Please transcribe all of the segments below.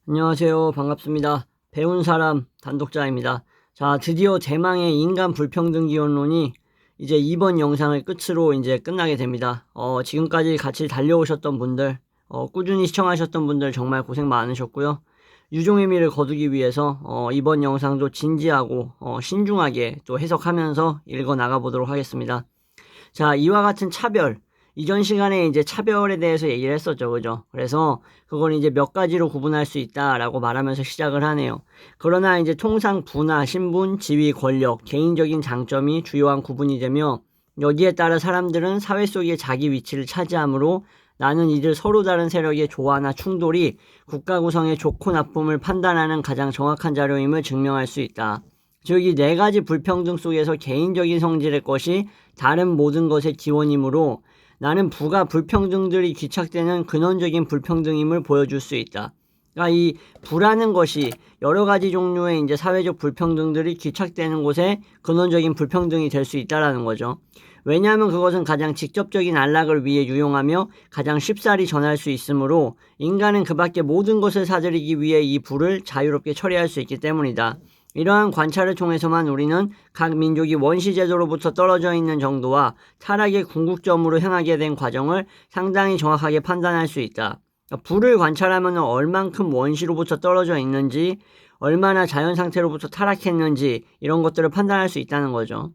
안녕하세요. 반갑습니다. 배운 사람 단독자입니다. 자, 드디어 대망의 인간 불평등 기원론이 이제 이번 영상을 끝으로 이제 끝나게 됩니다. 지금까지 같이 달려오셨던 분들, 꾸준히 시청하셨던 분들 정말 고생 많으셨고요. 유종의 미를 거두기 위해서 이번 영상도 진지하고 신중하게 또 해석하면서 읽어 나가 보도록 하겠습니다. 자, 이와 같은 차별, 이전 시간에 이제 차별에 대해서 얘기를 했었죠. 그죠? 그래서 그걸 이제 몇 가지로 구분할 수 있다라고 말하면서 시작을 하네요. 그러나 이제 통상 부나 신분, 지위, 권력, 개인적인 장점이 주요한 구분이 되며 여기에 따라 사람들은 사회 속에 자기 위치를 차지하므로 나는 이들 서로 다른 세력의 조화나 충돌이 국가 구성의 좋고 나쁨을 판단하는 가장 정확한 자료임을 증명할 수 있다. 즉, 이 네 가지 불평등 속에서 개인적인 성질의 것이 다른 모든 것의 기원이므로 나는 부가 불평등들이 귀착되는 근원적인 불평등임을 보여줄 수 있다. 그러니까 이 부라는 것이 여러 가지 종류의 이제 사회적 불평등들이 귀착되는 곳에 근원적인 불평등이 될 수 있다라는 거죠. 왜냐하면 그것은 가장 직접적인 안락을 위해 유용하며 가장 쉽사리 전할 수 있으므로 인간은 그 밖의 모든 것을 사들이기 위해 이 부를 자유롭게 처리할 수 있기 때문이다. 이러한 관찰을 통해서만 우리는 각 민족이 원시제도로부터 떨어져 있는 정도와 타락의 궁극점으로 향하게 된 과정을 상당히 정확하게 판단할 수 있다. 부를 관찰하면 얼만큼 원시로부터 떨어져 있는지, 얼마나 자연 상태로부터 타락했는지 이런 것들을 판단할 수 있다는 거죠.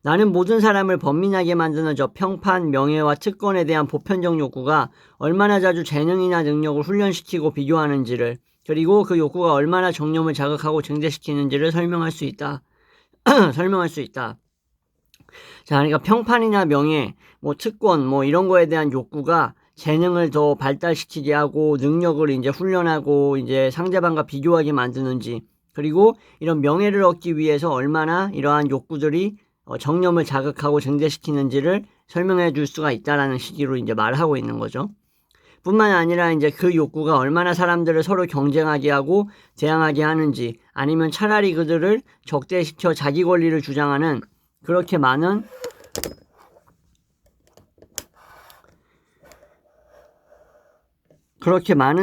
나는 모든 사람을 번민하게 만드는 저 평판, 명예와 특권에 대한 보편적 욕구가 얼마나 자주 재능이나 능력을 훈련시키고 비교하는지를, 그리고 그 욕구가 얼마나 정념을 자극하고 증대시키는지를 설명할 수 있다. 설명할 수 있다. 자, 그러니까 평판이나 명예, 특권, 이런 거에 대한 욕구가 재능을 더 발달시키게 하고 능력을 이제 훈련하고 이제 상대방과 비교하게 만드는지, 그리고 이런 명예를 얻기 위해서 얼마나 이러한 욕구들이 정념을 자극하고 증대시키는지를 설명해 줄 수가 있다라는 식으로 이제 말하고 있는 거죠. 뿐만 아니라 이제 그 욕구가 얼마나 사람들을 서로 경쟁하게 하고 대항하게 하는지, 아니면 차라리 그들을 적대시켜 자기 권리를 주장하는 그렇게 많은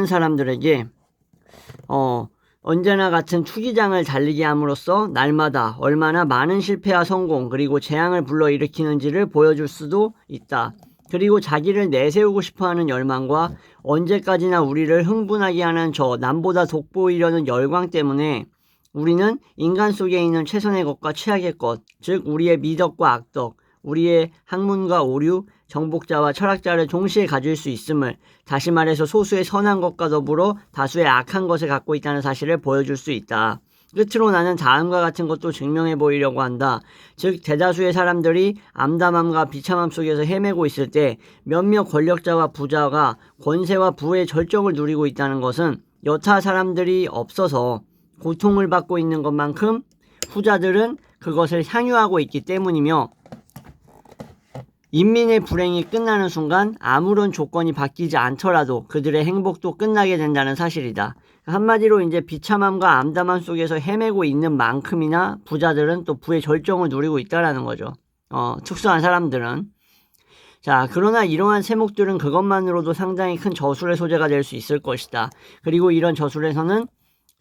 사람들에게 언제나 같은 투기장을 달리게 함으로써 날마다 얼마나 많은 실패와 성공 그리고 재앙을 불러일으키는지를 보여줄 수도 있다. 그리고 자기를 내세우고 싶어하는 열망과 언제까지나 우리를 흥분하게 하는 저 남보다 돋보이려는 열광 때문에 우리는 인간 속에 있는 최선의 것과 최악의 것, 즉 우리의 미덕과 악덕, 우리의 학문과 오류, 정복자와 철학자를 동시에 가질 수 있음을, 다시 말해서 소수의 선한 것과 더불어 다수의 악한 것을 갖고 있다는 사실을 보여줄 수 있다. 끝으로 나는 다음과 같은 것도 증명해 보이려고 한다. 즉 대다수의 사람들이 암담함과 비참함 속에서 헤매고 있을 때 몇몇 권력자와 부자가 권세와 부의 절정을 누리고 있다는 것은 여타 사람들이 없어서 고통을 받고 있는 것만큼 후자들은 그것을 향유하고 있기 때문이며, 인민의 불행이 끝나는 순간 아무런 조건이 바뀌지 않더라도 그들의 행복도 끝나게 된다는 사실이다. 한마디로 이제 비참함과 암담함 속에서 헤매고 있는 만큼이나 부자들은 또 부의 절정을 누리고 있다라는 거죠. 특수한 사람들은. 자, 그러나 이러한 세목들은 그것만으로도 상당히 큰 저술의 소재가 될 수 있을 것이다. 그리고 이런 저술에서는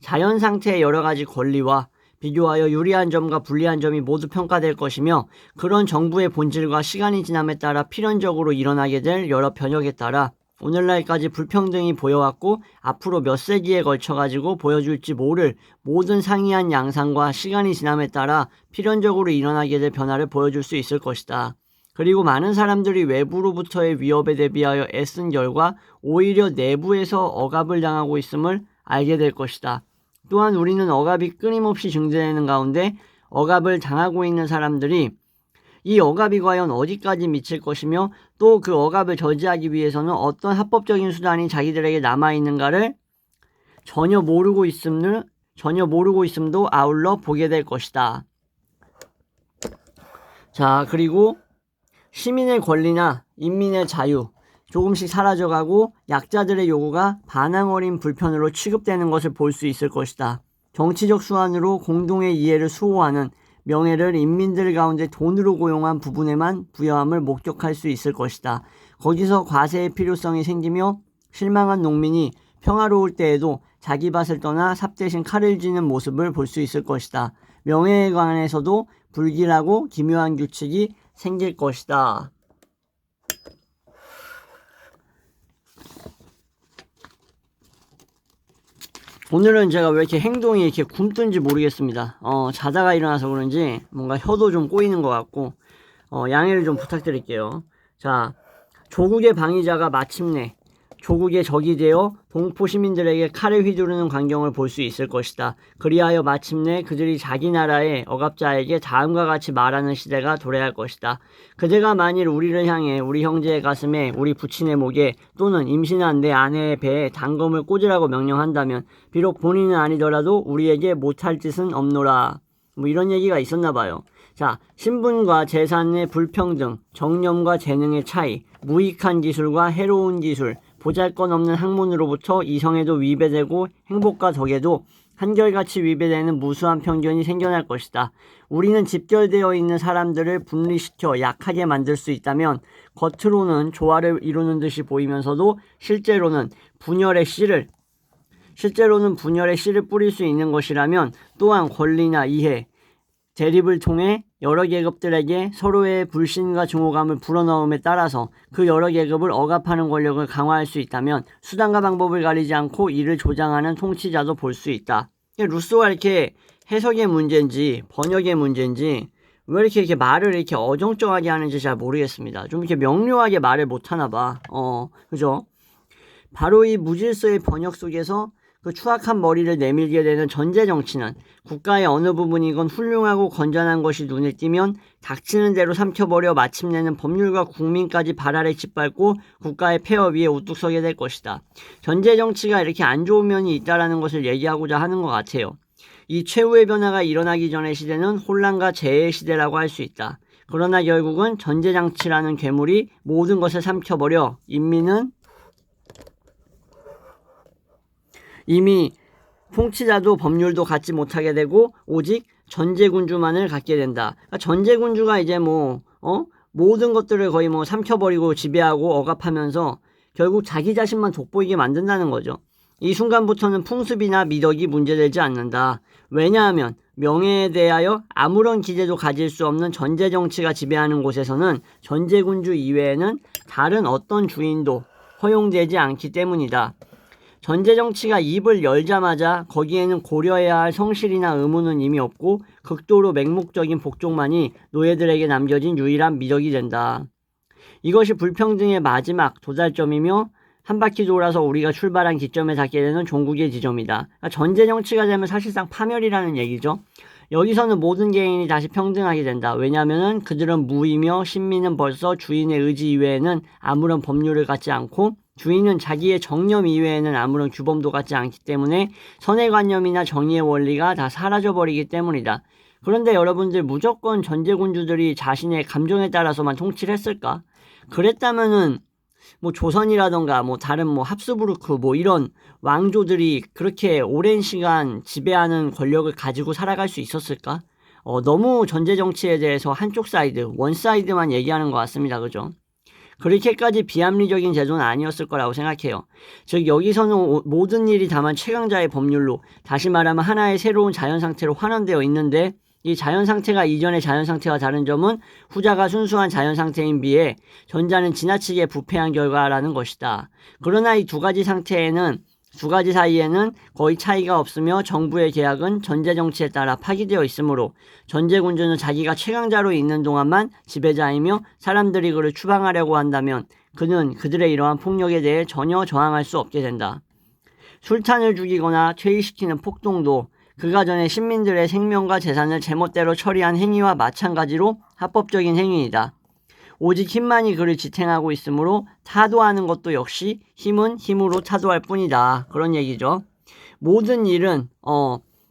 자연 상태의 여러 가지 권리와 비교하여 유리한 점과 불리한 점이 모두 평가될 것이며, 그런 정부의 본질과 시간이 지남에 따라 필연적으로 일어나게 될 여러 변혁에 따라 오늘날까지 불평등이 보여왔고 앞으로 몇 세기에 걸쳐가지고 보여줄지 모를 모든 상이한 양상과 시간이 지남에 따라 필연적으로 일어나게 될 변화를 보여줄 수 있을 것이다. 그리고 많은 사람들이 외부로부터의 위협에 대비하여 애쓴 결과 오히려 내부에서 억압을 당하고 있음을 알게 될 것이다. 또한 우리는 억압이 끊임없이 증대되는 가운데 억압을 당하고 있는 사람들이 이 억압이 과연 어디까지 미칠 것이며 또 그 억압을 저지하기 위해서는 어떤 합법적인 수단이 자기들에게 남아있는가를 전혀 모르고 있음도 아울러 보게 될 것이다. 자, 그리고 시민의 권리나 인민의 자유, 조금씩 사라져가고 약자들의 요구가 반항 어린 불편으로 취급되는 것을 볼 수 있을 것이다. 정치적 수완으로 공동의 이해를 수호하는 명예를 인민들 가운데 돈으로 고용한 부분에만 부여함을 목격할 수 있을 것이다. 거기서 과세의 필요성이 생기며 실망한 농민이 평화로울 때에도 자기 밭을 떠나 삽 대신 칼을 쥐는 모습을 볼 수 있을 것이다. 명예에 관해서도 불길하고 기묘한 규칙이 생길 것이다. 오늘은 제가 왜 이렇게 행동이 이렇게 굼뜬지 모르겠습니다. 자다가 일어나서 그런지 뭔가 혀도 좀 꼬이는 것 같고 양해를 좀 부탁드릴게요. 자, 조국의 방위자가 마침내 조국의 적이 되어 동포 시민들에게 칼을 휘두르는 광경을 볼 수 있을 것이다. 그리하여 마침내 그들이 자기 나라의 억압자에게 다음과 같이 말하는 시대가 도래할 것이다. 그대가 만일 우리를 향해 우리 형제의 가슴에, 우리 부친의 목에 또는 임신한 내 아내의 배에 단검을 꽂으라고 명령한다면 비록 본인은 아니더라도 우리에게 못할 짓은 없노라. 뭐 이런 얘기가 있었나 봐요. 자, 신분과 재산의 불평등, 정념과 재능의 차이, 무익한 기술과 해로운 기술, 보잘것없는 학문으로부터 이성에도 위배되고 행복과 덕에도 한결같이 위배되는 무수한 편견이 생겨날 것이다. 우리는 집결되어 있는 사람들을 분리시켜 약하게 만들 수 있다면 겉으로는 조화를 이루는 듯이 보이면서도 실제로는 분열의 씨를 뿌릴 수 있는 것이라면 또한 권리나 이해, 대립을 통해 여러 계급들에게 서로의 불신과 증오감을 불어넣음에 따라서 그 여러 계급을 억압하는 권력을 강화할 수 있다면 수단과 방법을 가리지 않고 이를 조장하는 통치자도 볼 수 있다. 루소가 이렇게 해석의 문제인지 번역의 문제인지 왜 이렇게 말을 이렇게 어정쩡하게 하는지 잘 모르겠습니다. 좀 이렇게 명료하게 말을 못하나 봐. 그죠? 바로 이 무질서의 번역 속에서 그 추악한 머리를 내밀게 되는 전제 정치는 국가의 어느 부분이건 훌륭하고 건전한 것이 눈에 띄면 닥치는 대로 삼켜버려 마침내는 법률과 국민까지 발 아래 짓밟고 국가의 폐허 위에 우뚝 서게 될 것이다. 전제 정치가 이렇게 안 좋은 면이 있다라는 것을 얘기하고자 하는 것 같아요. 이 최후의 변화가 일어나기 전의 시대는 혼란과 재해의 시대라고 할 수 있다. 그러나 결국은 전제 정치라는 괴물이 모든 것을 삼켜버려 인민은 이미 통치자도 법률도 갖지 못하게 되고 오직 전제군주만을 갖게 된다. 그러니까 전제군주가 이제 모든 것들을 거의 삼켜버리고 지배하고 억압하면서 결국 자기 자신만 돋보이게 만든다는 거죠. 이 순간부터는 풍습이나 미덕이 문제되지 않는다. 왜냐하면 명예에 대하여 아무런 기대도 가질 수 없는 전제정치가 지배하는 곳에서는 전제군주 이외에는 다른 어떤 주인도 허용되지 않기 때문이다. 전제정치가 입을 열자마자 거기에는 고려해야 할 성실이나 의무는 이미 없고 극도로 맹목적인 복종만이 노예들에게 남겨진 유일한 미덕이 된다. 이것이 불평등의 마지막 도달점이며 한 바퀴 돌아서 우리가 출발한 기점에 닿게 되는 종국의 지점이다. 그러니까 전제정치가 되면 사실상 파멸이라는 얘기죠. 여기서는 모든 개인이 다시 평등하게 된다. 왜냐하면 그들은 무이며 신민은 벌써 주인의 의지 이외에는 아무런 법률을 갖지 않고 주인은 자기의 정념 이외에는 아무런 규범도 갖지 않기 때문에 선의관념이나 정의의 원리가 다 사라져버리기 때문이다. 그런데 여러분들 무조건 전제군주들이 자신의 감정에 따라서만 통치를 했을까? 그랬다면은 조선이라던가 다른 합스부르크 이런 왕조들이 그렇게 오랜 시간 지배하는 권력을 가지고 살아갈 수 있었을까? 너무 전제정치에 대해서 한쪽 사이드, 원사이드만 얘기하는 것 같습니다. 그죠? 그렇게까지 비합리적인 제도는 아니었을 거라고 생각해요. 즉 여기서는 모든 일이 다만 최강자의 법률로, 다시 말하면 하나의 새로운 자연상태로 환원되어 있는데 이 자연상태가 이전의 자연상태와 다른 점은 후자가 순수한 자연상태인 비에 전자는 지나치게 부패한 결과라는 것이다. 그러나 이 두 가지 사이에는 거의 차이가 없으며 정부의 계약은 전제정치에 따라 파기되어 있으므로 전제군주는 자기가 최강자로 있는 동안만 지배자이며 사람들이 그를 추방하려고 한다면 그는 그들의 이러한 폭력에 대해 전혀 저항할 수 없게 된다. 술탄을 죽이거나 퇴위시키는 폭동도 그가 전에 신민들의 생명과 재산을 제멋대로 처리한 행위와 마찬가지로 합법적인 행위이다. 오직 힘만이 그를 지탱하고 있으므로 타도하는 것도 역시 힘은 힘으로 타도할 뿐이다. 그런 얘기죠. 모든 일은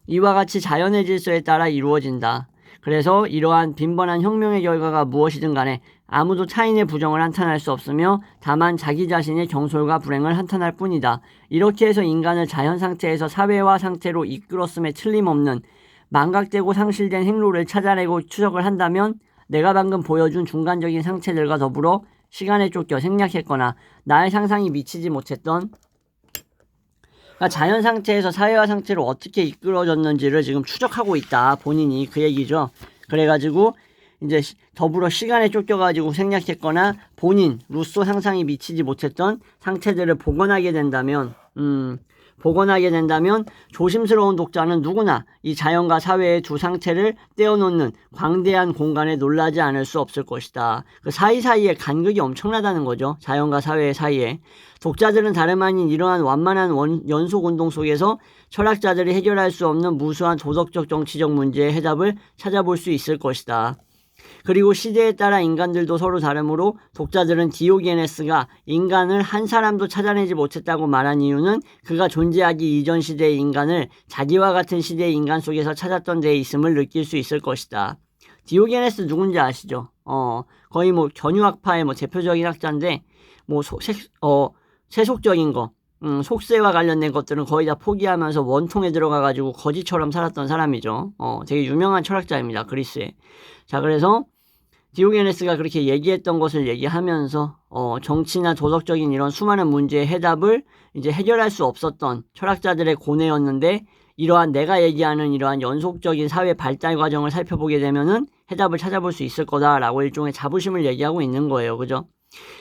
이와 같이 자연의 질서에 따라 이루어진다. 그래서 이러한 빈번한 혁명의 결과가 무엇이든 간에 아무도 타인의 부정을 한탄할 수 없으며 다만 자기 자신의 경솔과 불행을 한탄할 뿐이다. 이렇게 해서 인간을 자연 상태에서 사회화 상태로 이끌었음에 틀림없는 망각되고 상실된 행로를 찾아내고 추적을 한다면 내가 방금 보여준 중간적인 상태들과 더불어 시간에 쫓겨 생략했거나 나의 상상이 미치지 못했던 그러니까 자연 상태에서 사회화 상태로 어떻게 이끌어졌는지를 지금 추적하고 있다. 본인이 그 얘기죠. 그래가지고 이제 더불어 시간에 쫓겨가지고 생략했거나 본인 루소 상상이 미치지 못했던 상태들을 복원하게 된다면 조심스러운 독자는 누구나 이 자연과 사회의 두 상태를 떼어놓는 광대한 공간에 놀라지 않을 수 없을 것이다. 그 사이사이에 간극이 엄청나다는 거죠. 자연과 사회 사이에. 독자들은 다름 아닌 이러한 완만한 연속 운동 속에서 철학자들이 해결할 수 없는 무수한 도덕적 정치적 문제의 해답을 찾아볼 수 있을 것이다. 그리고 시대에 따라 인간들도 서로 다르므로 독자들은 디오게네스가 인간을 한 사람도 찾아내지 못했다고 말한 이유는 그가 존재하기 이전 시대의 인간을 자기와 같은 시대의 인간 속에서 찾았던 데에 있음을 느낄 수 있을 것이다. 디오게네스 누군지 아시죠? 거의 뭐 견유학파의 뭐 대표적인 학자인데 뭐 세속적인 거, 속세와 관련된 것들은 거의 다 포기하면서 원통에 들어가가지고 거지처럼 살았던 사람이죠. 되게 유명한 철학자입니다. 그리스에. 자, 그래서 디오게네스가 그렇게 얘기했던 것을 얘기하면서 정치나 도덕적인 이런 수많은 문제의 해답을 이제 해결할 수 없었던 철학자들의 고뇌였는데 이러한 내가 얘기하는 이러한 연속적인 사회 발달 과정을 살펴보게 되면은 해답을 찾아볼 수 있을 거다라고 일종의 자부심을 얘기하고 있는 거예요. 그죠?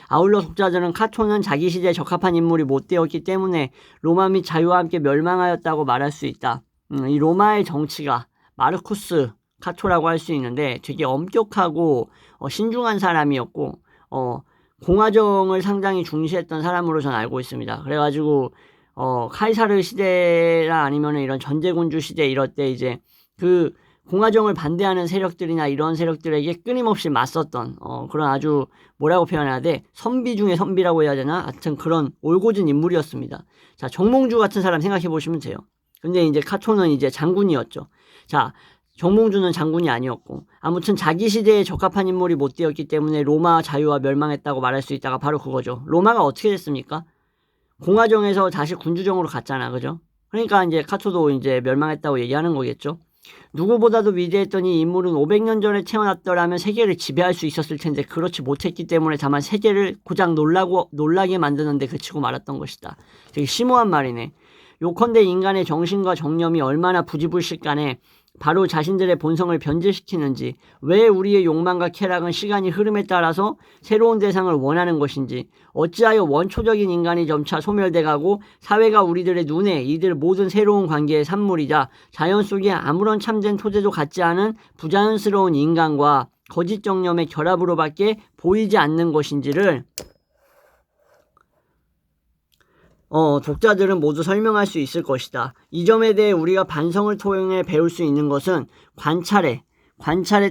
아울러 독자들은 카톤은 자기 시대에 적합한 인물이 못 되었기 때문에 로마 및 자유와 함께 멸망하였다고 말할 수 있다. 이 로마의 정치가 마르쿠스 카토라고 할 수 있는데 되게 엄격하고 신중한 사람이었고 공화정을 상당히 중시했던 사람으로 저는 알고 있습니다. 그래가지고 카이사르 시대나 아니면 이런 전제군주 시대 이럴 때 이제 그 공화정을 반대하는 세력들이나 이런 세력들에게 끊임없이 맞섰던 그런 아주 뭐라고 표현해야 돼? 선비 중에 선비라고 해야 되나? 하여튼 그런 올곧은 인물이었습니다. 자, 정몽주 같은 사람 생각해 보시면 돼요. 근데 이제 카토는 이제 장군이었죠. 자, 정몽주는 장군이 아니었고 아무튼 자기 시대에 적합한 인물이 못 되었기 때문에 로마 자유와 멸망했다고 말할 수 있다가 바로 그거죠. 로마가 어떻게 됐습니까? 공화정에서 다시 군주정으로 갔잖아. 그죠? 그러니까 이제 카토도 이제 멸망했다고 얘기하는 거겠죠. 누구보다도 위대했던 이 인물은 500년 전에 태어났더라면 세계를 지배할 수 있었을 텐데 그렇지 못했기 때문에 다만 세계를 고작 놀라게 만드는데 그치고 말았던 것이다. 되게 심오한 말이네. 요컨대 인간의 정신과 정념이 얼마나 부지불식간에 바로 자신들의 본성을 변질시키는지, 왜 우리의 욕망과 쾌락은 시간이 흐름에 따라서 새로운 대상을 원하는 것인지, 어찌하여 원초적인 인간이 점차 소멸돼가고 사회가 우리들의 눈에 이들 모든 새로운 관계의 산물이자 자연 속에 아무런 참된 토대도 갖지 않은 부자연스러운 인간과 거짓 정념의 결합으로밖에 보이지 않는 것인지를 독자들은 모두 설명할 수 있을 것이다. 이 점에 대해 우리가 반성을 통해 배울 수 있는 것은 관찰에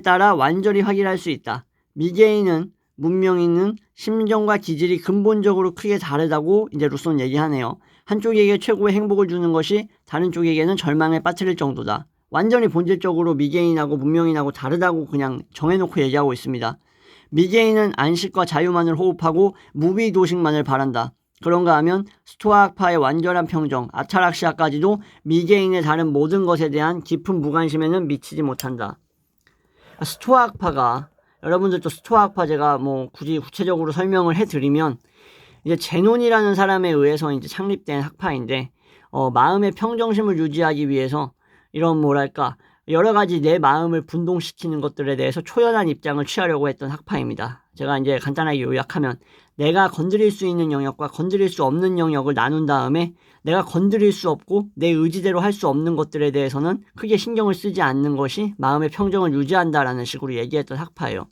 따라 완전히 확인할 수 있다. 미개인은 문명인은 심정과 기질이 근본적으로 크게 다르다고 이제 루소는 얘기하네요. 한쪽에게 최고의 행복을 주는 것이 다른 쪽에게는 절망에 빠뜨릴 정도다. 완전히 본질적으로 미개인하고 문명인하고 다르다고 그냥 정해놓고 얘기하고 있습니다. 미개인은 안식과 자유만을 호흡하고 무비도식만을 바란다. 그런가 하면 스토아학파의 완전한 평정, 아타락시아까지도 미개인의 다른 모든 것에 대한 깊은 무관심에는 미치지 못한다. 스토아학파가, 여러분들도 스토아학파 제가 뭐 굳이 구체적으로 설명을 해드리면 이제 제논이라는 사람에 의해서 이제 창립된 학파인데 마음의 평정심을 유지하기 위해서 이런 뭐랄까 여러 가지 내 마음을 분동시키는 것들에 대해서 초연한 입장을 취하려고 했던 학파입니다. 제가 이제 간단하게 요약하면 내가 건드릴 수 있는 영역과 건드릴 수 없는 영역을 나눈 다음에 내가 건드릴 수 없고 내 의지대로 할 수 없는 것들에 대해서는 크게 신경을 쓰지 않는 것이 마음의 평정을 유지한다라는 식으로 얘기했던 학파예요.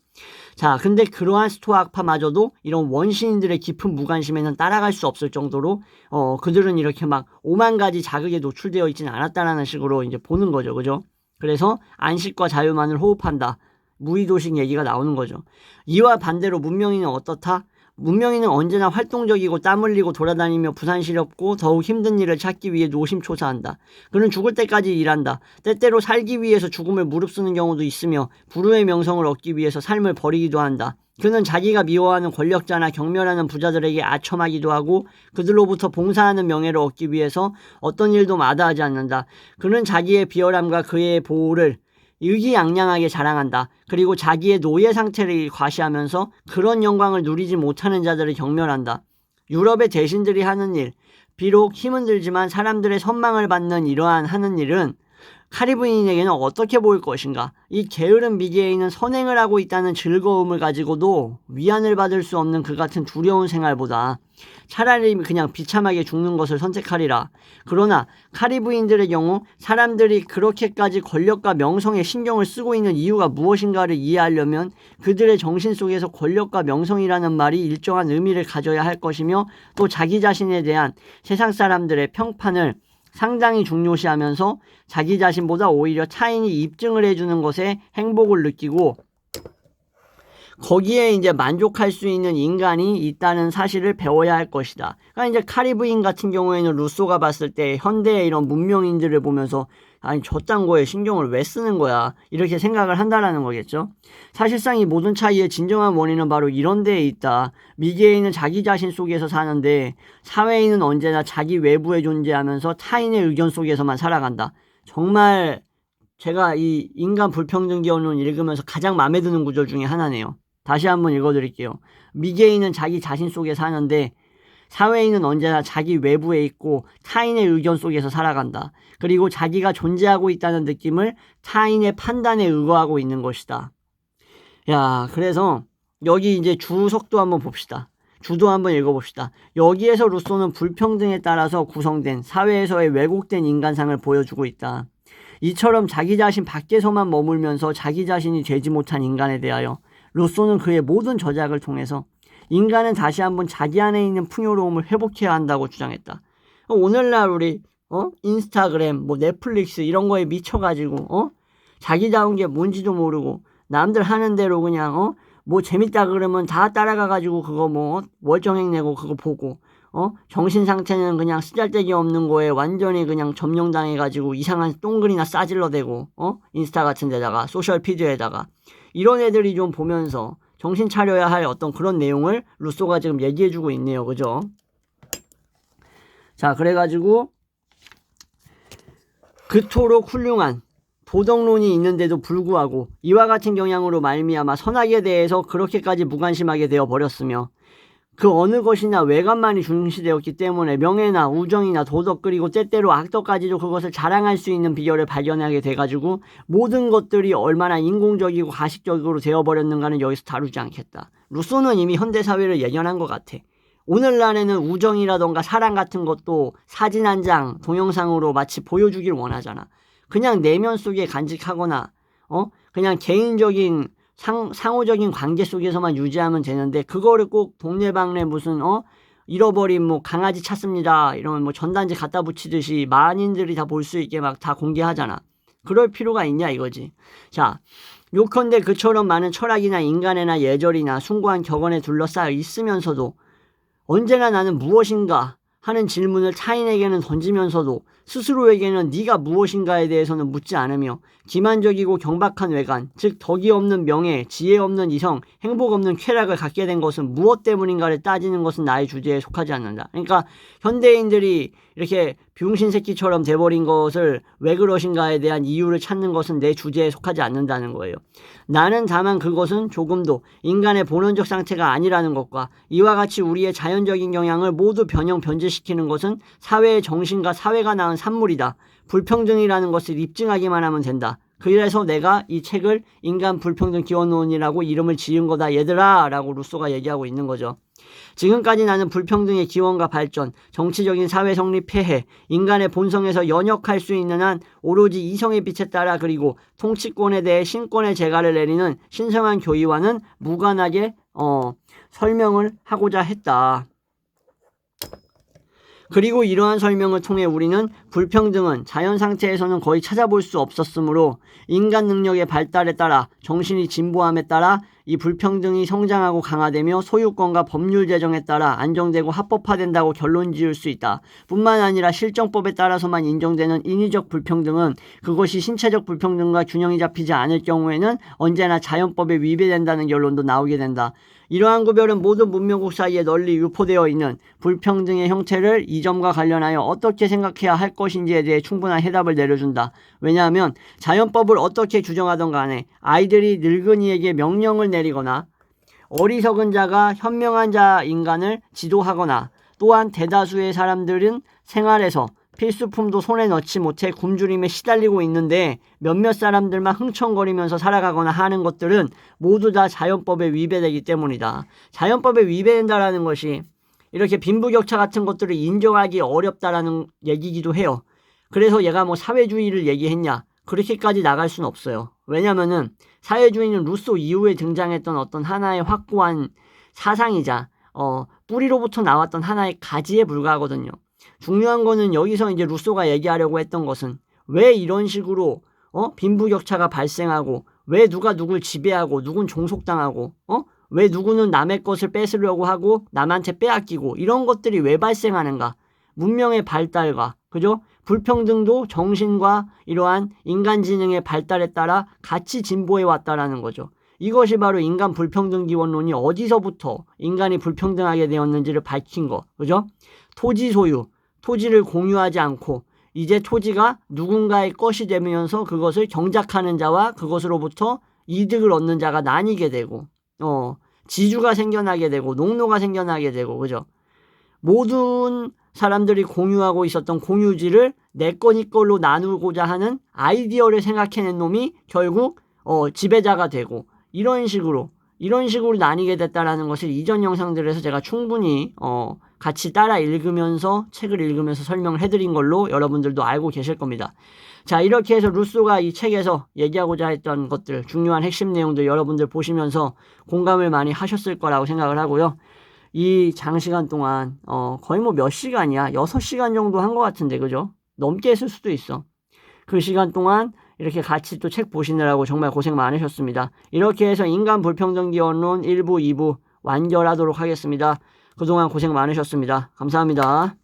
자, 근데 그러한 스토아 학파마저도 이런 원시인들의 깊은 무관심에는 따라갈 수 없을 정도로 그들은 이렇게 막 5만 가지 자극에 노출되어 있지는 않았다라는 식으로 이제 보는 거죠. 그죠? 그래서 안식과 자유만을 호흡한다. 무의도식 얘기가 나오는 거죠. 이와 반대로 문명인은 어떻다? 문명인은 언제나 활동적이고 땀 흘리고 돌아다니며 부산시렵고 더욱 힘든 일을 찾기 위해 노심초사한다. 그는 죽을 때까지 일한다. 때때로 살기 위해서 죽음을 무릅쓰는 경우도 있으며 불후의 명성을 얻기 위해서 삶을 버리기도 한다. 그는 자기가 미워하는 권력자나 경멸하는 부자들에게 아첨하기도 하고 그들로부터 봉사하는 명예를 얻기 위해서 어떤 일도 마다하지 않는다. 그는 자기의 비열함과 그의 보호를 의기양양하게 자랑한다. 그리고 자기의 노예 상태를 과시하면서 그런 영광을 누리지 못하는 자들을 경멸한다. 유럽의 대신들이 하는 일, 비록 힘은 들지만 사람들의 선망을 받는 이러한 하는 일은 카리브인에게는 어떻게 보일 것인가? 이 게으른 미개인은 선행을 하고 있다는 즐거움을 가지고도 위안을 받을 수 없는 그 같은 두려운 생활보다 차라리 그냥 비참하게 죽는 것을 선택하리라. 그러나 카리브인들의 경우 사람들이 그렇게까지 권력과 명성에 신경을 쓰고 있는 이유가 무엇인가를 이해하려면 그들의 정신 속에서 권력과 명성이라는 말이 일정한 의미를 가져야 할 것이며 또 자기 자신에 대한 세상 사람들의 평판을 상당히 중요시하면서 자기 자신보다 오히려 타인이 입증을 해주는 것에 행복을 느끼고 거기에 이제 만족할 수 있는 인간이 있다는 사실을 배워야 할 것이다. 그러니까 이제 카리브인 같은 경우에는 루소가 봤을 때 현대의 이런 문명인들을 보면서 아니 저딴 거에 신경을 왜 쓰는 거야 이렇게 생각을 한다라는 거겠죠. 사실상 이 모든 차이의 진정한 원인은 바로 이런 데에 있다. 미개인은 자기 자신 속에서 사는데 사회인은 언제나 자기 외부에 존재하면서 타인의 의견 속에서만 살아간다. 정말 제가 이 인간 불평등 기원론 읽으면서 가장 마음에 드는 구절 중에 하나네요. 다시 한번 읽어드릴게요. 미개인은 자기 자신 속에 사는데 사회인은 언제나 자기 외부에 있고 타인의 의견 속에서 살아간다. 그리고 자기가 존재하고 있다는 느낌을 타인의 판단에 의거하고 있는 것이다. 야, 그래서 여기 이제 주석도 한번 봅시다. 주도 한번 읽어봅시다. 여기에서 루소는 불평등에 따라서 구성된 사회에서의 왜곡된 인간상을 보여주고 있다. 이처럼 자기 자신 밖에서만 머물면서 자기 자신이 되지 못한 인간에 대하여 루소는 그의 모든 저작을 통해서 인간은 다시 한번 자기 안에 있는 풍요로움을 회복해야 한다고 주장했다. 오늘날 우리 인스타그램, 넷플릭스 이런 거에 미쳐가지고 자기다운 게 뭔지도 모르고 남들 하는 대로 그냥 재밌다 그러면 다 따라가가지고 그거 월정액 내고 그거 보고 정신 상태는 그냥 쓰잘데기 없는 거에 완전히 그냥 점령당해가지고 이상한 똥글이나 싸질러대고 인스타 같은 데다가 소셜 피드에다가 이런 애들이 좀 보면서 정신 차려야 할 어떤 그런 내용을 루소가 지금 얘기해주고 있네요. 그죠? 자, 그래가지고 그토록 훌륭한 도덕론이 있는데도 불구하고 이와 같은 경향으로 말미암아 선악에 대해서 그렇게까지 무관심하게 되어 버렸으며 그 어느 것이나 외관만이 중시되었기 때문에 명예나 우정이나 도덕 그리고 때때로 악덕까지도 그것을 자랑할 수 있는 비결을 발견하게 돼가지고 모든 것들이 얼마나 인공적이고 가식적으로 되어버렸는가는 여기서 다루지 않겠다. 루소는 이미 현대사회를 예견한 것 같아. 오늘날에는 우정이라던가 사랑 같은 것도 사진 한 장, 동영상으로 마치 보여주길 원하잖아. 그냥 내면 속에 간직하거나 그냥 개인적인 상호적인 관계 속에서만 유지하면 되는데 그거를 꼭 동네방네 무슨 잃어버린 강아지 찾습니다 이러면 전단지 갖다 붙이듯이 만인들이 다 볼 수 있게 막 다 공개하잖아. 그럴 필요가 있냐 이거지. 자, 요컨대 그처럼 많은 철학이나 인간애나 예절이나 숭고한 격언에 둘러싸여 있으면서도 언제나 나는 무엇인가 하는 질문을 타인에게는 던지면서도 스스로에게는 네가 무엇인가에 대해서는 묻지 않으며 기만적이고 경박한 외관, 즉 덕이 없는 명예, 지혜 없는 이성, 행복 없는 쾌락을 갖게 된 것은 무엇 때문인가를 따지는 것은 나의 주제에 속하지 않는다. 그러니까 현대인들이 이렇게 병신 새끼처럼 돼버린 것을 왜 그러신가에 대한 이유를 찾는 것은 내 주제에 속하지 않는다는 거예요. 나는 다만 그것은 조금도 인간의 본원적 상태가 아니라는 것과 이와 같이 우리의 자연적인 경향을 모두 변질시키는 것은 사회의 정신과 사회가 낳은 산물이다. 불평등이라는 것을 입증하기만 하면 된다. 그래서 내가 이 책을 인간 불평등 기원론이라고 이름을 지은 거다 얘들아 라고 루소가 얘기하고 있는 거죠. 지금까지 나는 불평등의 기원과 발전, 정치적인 사회 성립 폐해, 인간의 본성에서 연역할 수 있는 한 오로지 이성의 빛에 따라 그리고 통치권에 대해 신권의 재가를 내리는 신성한 교의와는 무관하게 설명을 하고자 했다. 그리고 이러한 설명을 통해 우리는 불평등은 자연 상태에서는 거의 찾아볼 수 없었으므로 인간 능력의 발달에 따라 정신이 진보함에 따라 이 불평등이 성장하고 강화되며 소유권과 법률 제정에 따라 안정되고 합법화된다고 결론 지을 수 있다. 뿐만 아니라 실정법에 따라서만 인정되는 인위적 불평등은 그것이 신체적 불평등과 균형이 잡히지 않을 경우에는 언제나 자연법에 위배된다는 결론도 나오게 된다. 이러한 구별은 모든 문명국 사이에 널리 유포되어 있는 불평등의 형태를 이 점과 관련하여 어떻게 생각해야 할 것인지에 대해 충분한 해답을 내려준다. 왜냐하면 자연법을 어떻게 규정하던 간에 아이들이 늙은이에게 명령을 내리거나 어리석은 자가 현명한 자 인간을 지도하거나 또한 대다수의 사람들은 생활에서 필수품도 손에 넣지 못해 굶주림에 시달리고 있는데 몇몇 사람들만 흥청거리면서 살아가거나 하는 것들은 모두 다 자연법에 위배되기 때문이다. 자연법에 위배된다라는 것이 이렇게 빈부격차 같은 것들을 인정하기 어렵다라는 얘기기도 해요. 그래서 얘가 뭐 사회주의를 얘기했냐? 그렇게까지 나갈 수는 없어요. 왜냐면은 사회주의는 루소 이후에 등장했던 어떤 하나의 확고한 사상이자 뿌리로부터 나왔던 하나의 가지에 불과하거든요. 중요한 거는 여기서 이제 루소가 얘기하려고 했던 것은 왜 이런 식으로 빈부격차가 발생하고 왜 누가 누굴 지배하고 누군 종속당하고 왜 누구는 남의 것을 뺏으려고 하고 남한테 빼앗기고 이런 것들이 왜 발생하는가? 문명의 발달과 그죠? 불평등도 정신과 이러한 인간지능의 발달에 따라 같이 진보해 왔다라는 거죠. 이것이 바로 인간 불평등 기원론이 어디서부터 인간이 불평등하게 되었는지를 밝힌 거. 그죠? 토지 소유, 토지를 공유하지 않고 이제 토지가 누군가의 것이 되면서 그것을 경작하는 자와 그것으로부터 이득을 얻는 자가 나뉘게 되고 지주가 생겨나게 되고 농노가 생겨나게 되고 그죠? 모든 사람들이 공유하고 있었던 공유지를 내 거 니 걸로 나누고자 하는 아이디어를 생각해낸 놈이 결국 지배자가 되고 이런 식으로 나뉘게 됐다라는 것을 이전 영상들에서 제가 충분히 같이 따라 읽으면서 책을 읽으면서 설명을 해드린 걸로 여러분들도 알고 계실 겁니다. 자, 이렇게 해서 루소가 이 책에서 얘기하고자 했던 것들 중요한 핵심 내용들 여러분들 보시면서 공감을 많이 하셨을 거라고 생각을 하고요. 이 장시간 동안 거의 뭐 몇 시간이야? 6시간 정도 한 것 같은데 그죠? 넘게 했을 수도 있어. 그 시간 동안 이렇게 같이 또 책 보시느라고 정말 고생 많으셨습니다. 이렇게 해서 인간 불평등 기원론 1부, 2부 완결하도록 하겠습니다. 그동안 고생 많으셨습니다. 감사합니다.